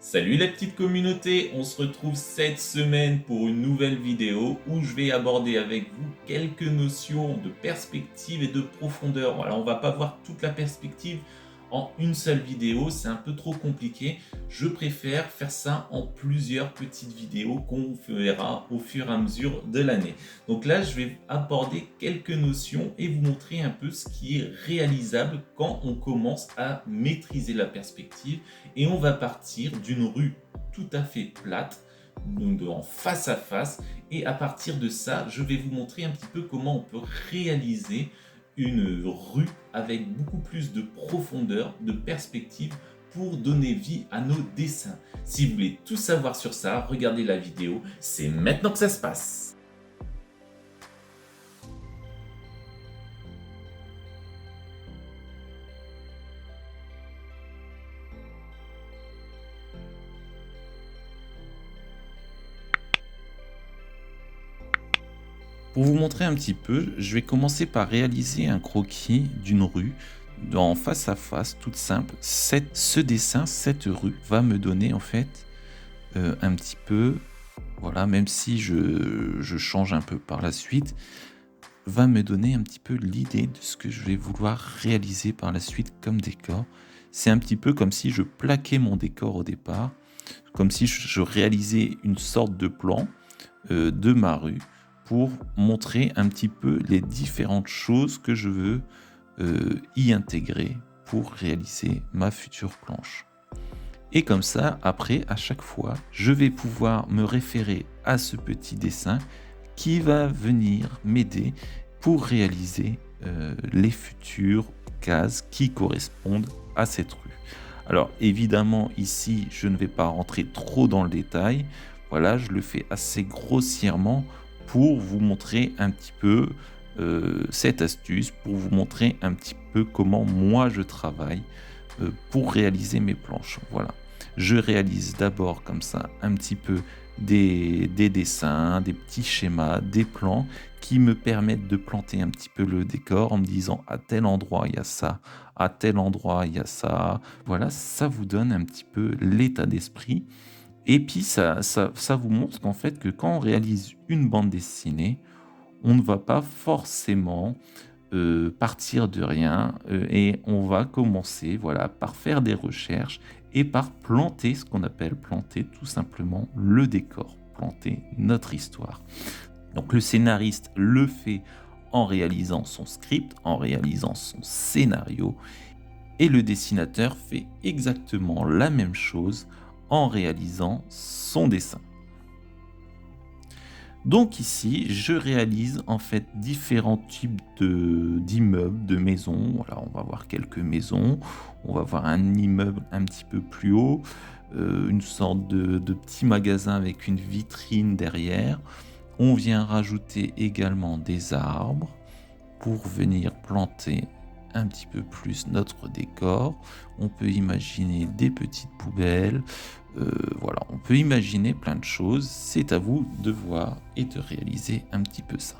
Salut la petite communauté, on se retrouve cette semaine pour une nouvelle vidéo où je vais aborder avec vous quelques notions de perspective et de profondeur. Voilà, on va pas voir toute la perspective en une seule vidéo, c'est un peu trop compliqué. Je préfère faire ça en plusieurs petites vidéos qu'on verra au fur et à mesure de l'année. Donc là, je vais aborder quelques notions et vous montrer un peu ce qui est réalisable quand on commence à maîtriser la perspective, et on va partir d'une rue tout à fait plate, donc en face à face, et à partir de ça, je vais vous montrer un petit peu comment on peut réaliser une rue avec beaucoup plus de profondeur, de perspective pour donner vie à nos dessins. Si vous voulez tout savoir sur ça, regardez la vidéo, c'est maintenant que ça se passe. Pour vous montrer un petit peu, je vais commencer par réaliser un croquis d'une rue en face à face, toute simple. Ce dessin, cette rue, va me donner en fait un petit peu, voilà, même si je change un peu par la suite, va me donner un petit peu l'idée de ce que je vais vouloir réaliser par la suite comme décor. C'est un petit peu comme si je plaquais mon décor au départ, comme si je réalisais une sorte de plan de ma rue pour montrer un petit peu les différentes choses que je veux y intégrer pour réaliser ma future planche. Et comme ça, après, à chaque fois, je vais pouvoir me référer à ce petit dessin qui va venir m'aider pour réaliser les futures cases qui correspondent à cette rue. Alors évidemment, ici, je ne vais pas rentrer trop dans le détail. Voilà, je le fais assez grossièrement pour vous montrer un petit peu cette astuce, pour vous montrer un petit peu comment moi je travaille pour réaliser mes planches. Voilà. Je réalise d'abord comme ça un petit peu des dessins, des petits schémas, des plans qui me permettent de planter un petit peu le décor en me disant à tel endroit il y a ça, à tel endroit il y a ça. Voilà, ça vous donne un petit peu l'état d'esprit. Et puis ça vous montre qu'en fait que quand on réalise une bande dessinée, on ne va pas forcément partir de rien, et on va commencer, voilà, par faire des recherches et par planter ce qu'on appelle planter tout simplement le décor, planter notre histoire. Donc le scénariste le fait en réalisant son script, en réalisant son scénario, et le dessinateur fait exactement la même chose en réalisant son dessin. Donc ici, je réalise en fait différents types d'immeubles, de maisons. Voilà, on va voir quelques maisons. On va voir un immeuble un petit peu plus haut, une sorte de petit magasin avec une vitrine derrière. On vient rajouter également des arbres pour venir planter un petit peu plus notre décor. On peut imaginer des petites poubelles. Voilà, on peut imaginer plein de choses. C'est à vous de voir et de réaliser un petit peu ça.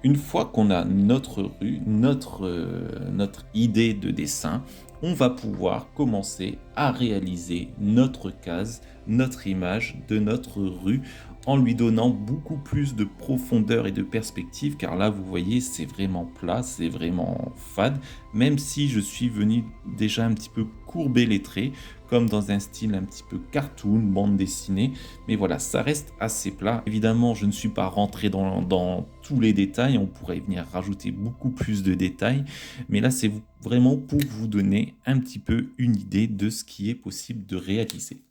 Une fois qu'on a notre rue, notre idée de dessin, on va pouvoir commencer à réaliser notre case, notre image de notre rue en lui donnant beaucoup plus de profondeur et de perspective, car là vous voyez c'est vraiment plat, c'est vraiment fade, même si je suis venu déjà un petit peu courber les traits, comme dans un style un petit peu cartoon, bande dessinée, mais voilà, ça reste assez plat. Évidemment, je ne suis pas rentré dans tous les détails, on pourrait venir rajouter beaucoup plus de détails, mais là c'est vraiment pour vous donner un petit peu une idée de ce qui est possible de réaliser.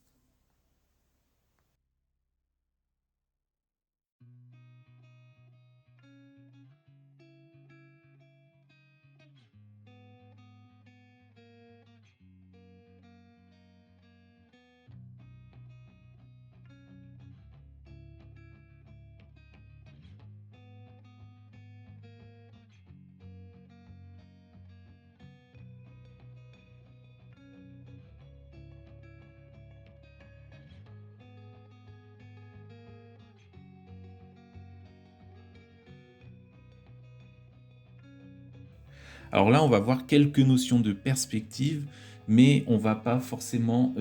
Alors là, on va voir quelques notions de perspective, mais on va pas forcément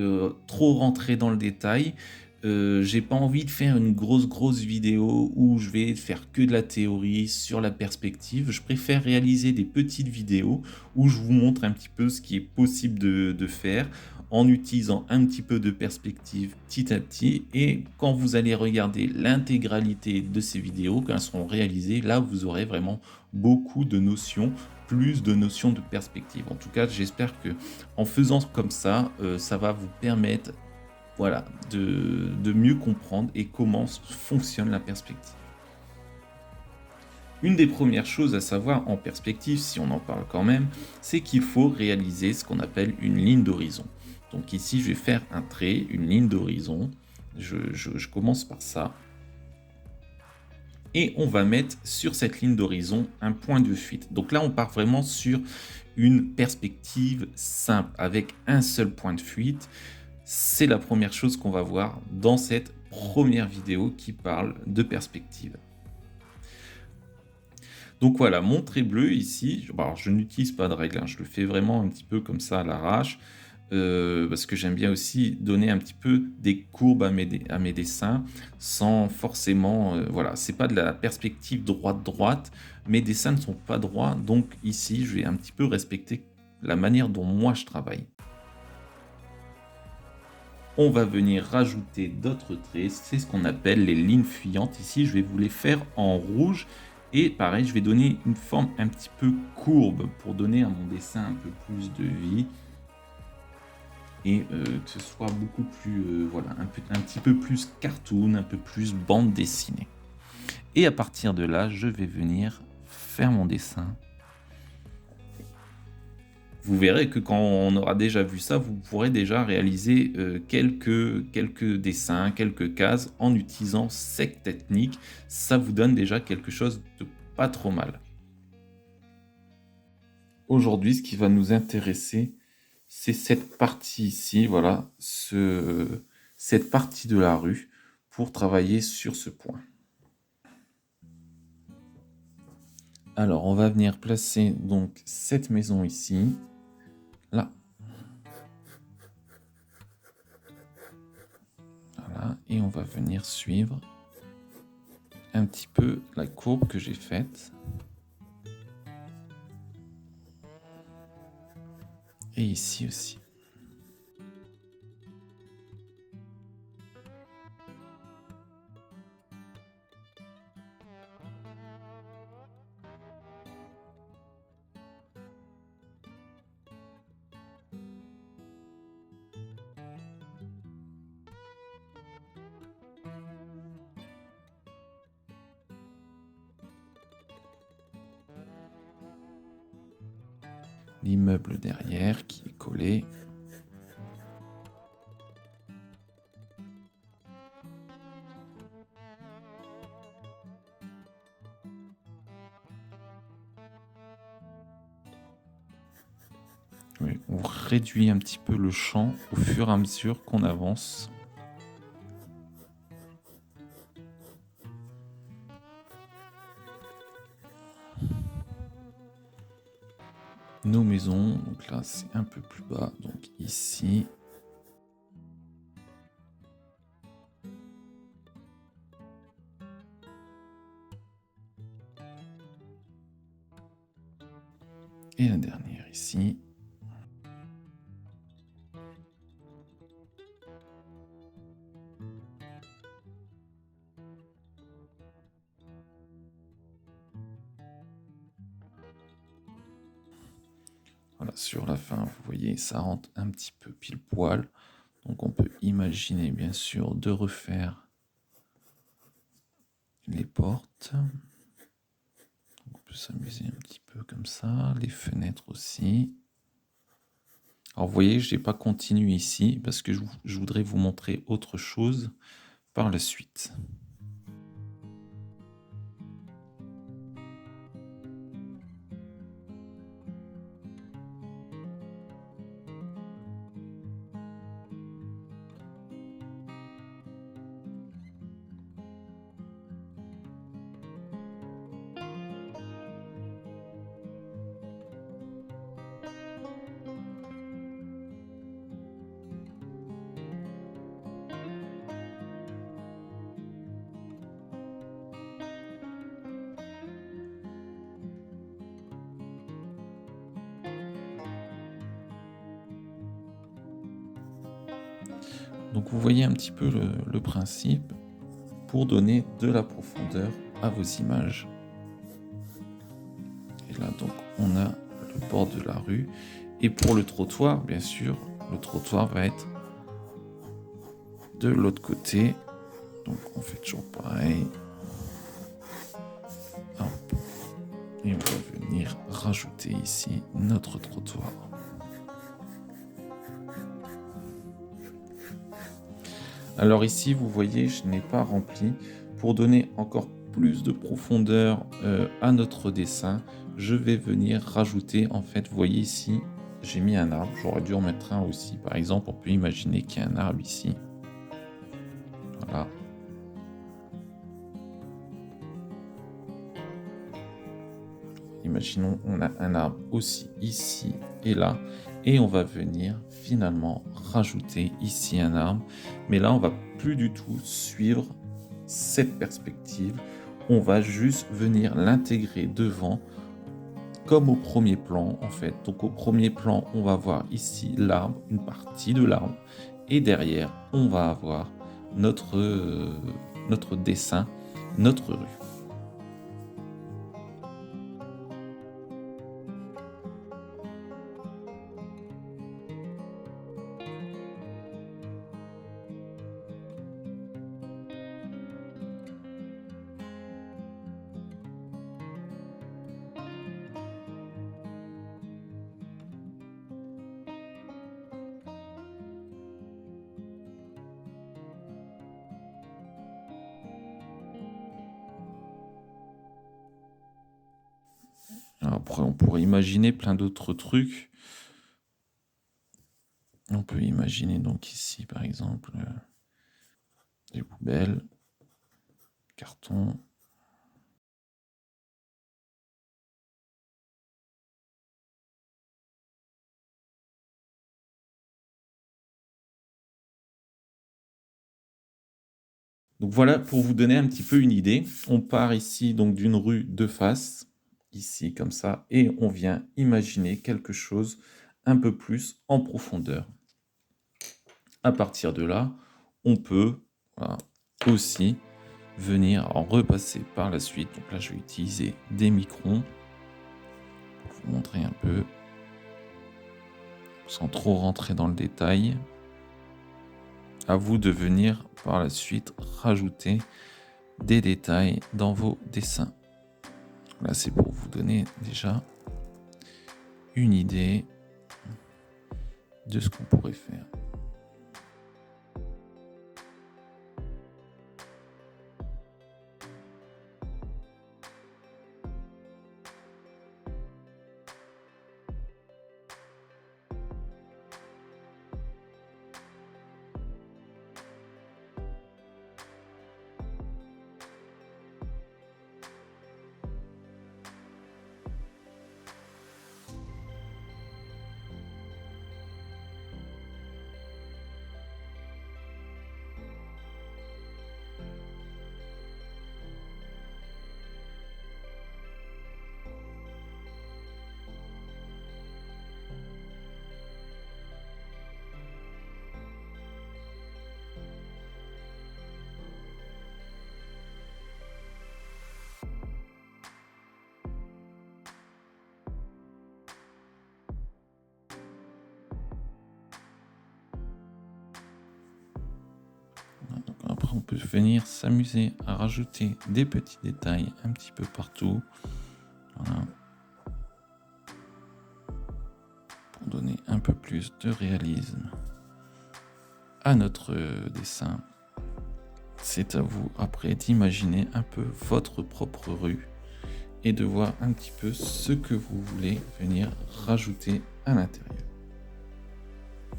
trop rentrer dans le détail. J'ai pas envie de faire une grosse vidéo où je vais faire que de la théorie sur la perspective. Je préfère réaliser des petites vidéos où je vous montre un petit peu ce qui est possible de faire en utilisant un petit peu de perspective petit à petit. Et quand vous allez regarder l'intégralité de ces vidéos, quand elles seront réalisées, là vous aurez vraiment beaucoup de notions, plus de notions de perspective. En tout cas, j'espère que en faisant comme ça, ça va vous permettre, voilà, de mieux comprendre et comment fonctionne la perspective. Une des premières choses à savoir en perspective, si on en parle quand même, c'est qu'il faut réaliser ce qu'on appelle une ligne d'horizon. Donc ici, je vais faire un trait, une ligne d'horizon. Je commence par ça. Et on va mettre sur cette ligne d'horizon un point de fuite. Donc là, on part vraiment sur une perspective simple, avec un seul point de fuite. C'est la première chose qu'on va voir dans cette première vidéo qui parle de perspective. Donc voilà, mon trait bleu ici, alors je n'utilise pas de règle, hein, je le fais vraiment un petit peu comme ça à l'arrache, parce que j'aime bien aussi donner un petit peu des courbes à mes dessins, sans forcément, voilà, c'est pas de la perspective droite-droite, mes dessins ne sont pas droits, donc ici je vais un petit peu respecter la manière dont moi je travaille. On va venir rajouter d'autres traits, c'est ce qu'on appelle les lignes fuyantes. Ici, je vais vous les faire en rouge. Et pareil, je vais donner une forme un petit peu courbe pour donner à mon dessin un peu plus de vie. Et que ce soit beaucoup plus, voilà, un petit peu plus cartoon, un peu plus bande dessinée. Et à partir de là, je vais venir faire mon dessin. Vous verrez que quand on aura déjà vu ça, vous pourrez déjà réaliser quelques dessins, quelques cases en utilisant cette technique. Ça vous donne déjà quelque chose de pas trop mal. Aujourd'hui, ce qui va nous intéresser, c'est cette partie ici, voilà, cette partie de la rue pour travailler sur ce point. Alors, on va venir placer donc cette maison ici, là. Voilà, et on va venir suivre un petit peu la courbe que j'ai faite. Et ici aussi. L'immeuble derrière qui est collé. Oui, on réduit un petit peu le champ au fur et à mesure qu'on avance. Nos maisons, donc là c'est un peu plus bas, donc ici. Et la dernière ici. Voilà, sur la fin, vous voyez, ça rentre un petit peu pile poil. Donc on peut imaginer bien sûr de refaire les portes. On peut s'amuser un petit peu comme ça, les fenêtres aussi. Alors vous voyez, je n'ai pas continué ici parce que je voudrais vous montrer autre chose par la suite. Donc vous voyez un petit peu le principe pour donner de la profondeur à vos images. Et là donc on a le bord de la rue. Et pour le trottoir, bien sûr, le trottoir va être de l'autre côté. Donc on fait toujours pareil. Hop. Et on va venir rajouter ici notre trottoir. Alors ici, vous voyez, je n'ai pas rempli. Pour donner encore plus de profondeur à notre dessin, je vais venir rajouter, en fait, vous voyez ici, j'ai mis un arbre. J'aurais dû en mettre un aussi. Par exemple, on peut imaginer qu'il y a un arbre ici. Voilà. Imaginons, on a un arbre aussi ici et là. Et on va venir finalement rajouter ici un arbre. Mais là, on va plus du tout suivre cette perspective. On va juste venir l'intégrer devant comme au premier plan en fait. Donc au premier plan, on va voir ici l'arbre, une partie de l'arbre. Et derrière, on va avoir notre dessin, notre rue. Après, on pourrait imaginer plein d'autres trucs. On peut imaginer donc ici, par exemple, des poubelles, carton. Donc voilà, pour vous donner un petit peu une idée, on part ici donc d'une rue de face, ici comme ça, et on vient imaginer quelque chose un peu plus en profondeur. À partir de là, on peut voilà, aussi venir repasser par la suite. Donc là, je vais utiliser des microns pour vous montrer un peu, sans trop rentrer dans le détail. À vous de venir par la suite rajouter des détails dans vos dessins. Là, c'est pour vous donner déjà une idée de ce qu'on pourrait faire. Donc après, on peut venir s'amuser à rajouter des petits détails un petit peu partout. Voilà. Pour donner un peu plus de réalisme à notre dessin. C'est à vous après d'imaginer un peu votre propre rue et de voir un petit peu ce que vous voulez venir rajouter à l'intérieur.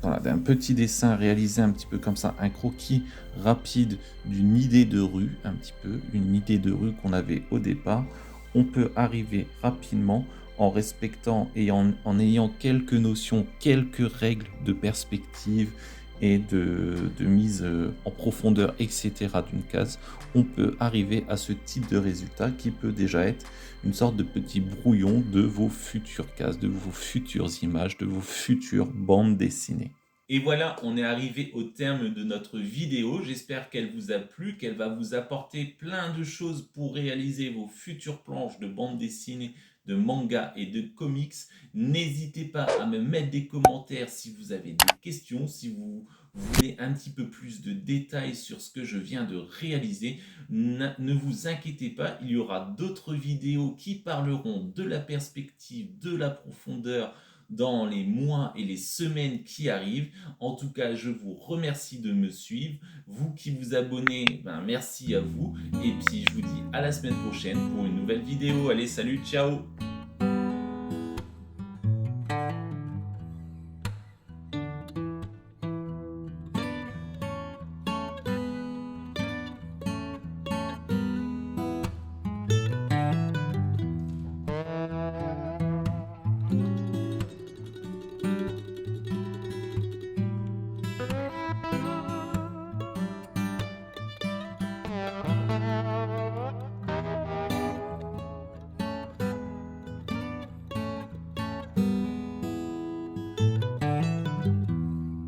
Voilà, d'un petit dessin réalisé un petit peu comme ça, un croquis rapide d'une idée de rue, un petit peu, une idée de rue qu'on avait au départ. On peut arriver rapidement en respectant et en ayant quelques notions, quelques règles de perspective et de mise en profondeur, etc. d'une case, on peut arriver à ce type de résultat qui peut déjà être une sorte de petit brouillon de vos futures cases, de vos futures images, de vos futures bandes dessinées. Et voilà, on est arrivé au terme de notre vidéo. J'espère qu'elle vous a plu, qu'elle va vous apporter plein de choses pour réaliser vos futures planches de bande dessinée, de manga et de comics. N'hésitez pas à me mettre des commentaires si vous avez des questions, si vous voulez un petit peu plus de détails sur ce que je viens de réaliser. Ne vous inquiétez pas, il y aura d'autres vidéos qui parleront de la perspective, de la profondeur dans les mois et les semaines qui arrivent. En tout cas, je vous remercie de me suivre. Vous qui vous abonnez, merci à vous. Et puis, je vous dis à la semaine prochaine pour une nouvelle vidéo. Allez, salut, ciao!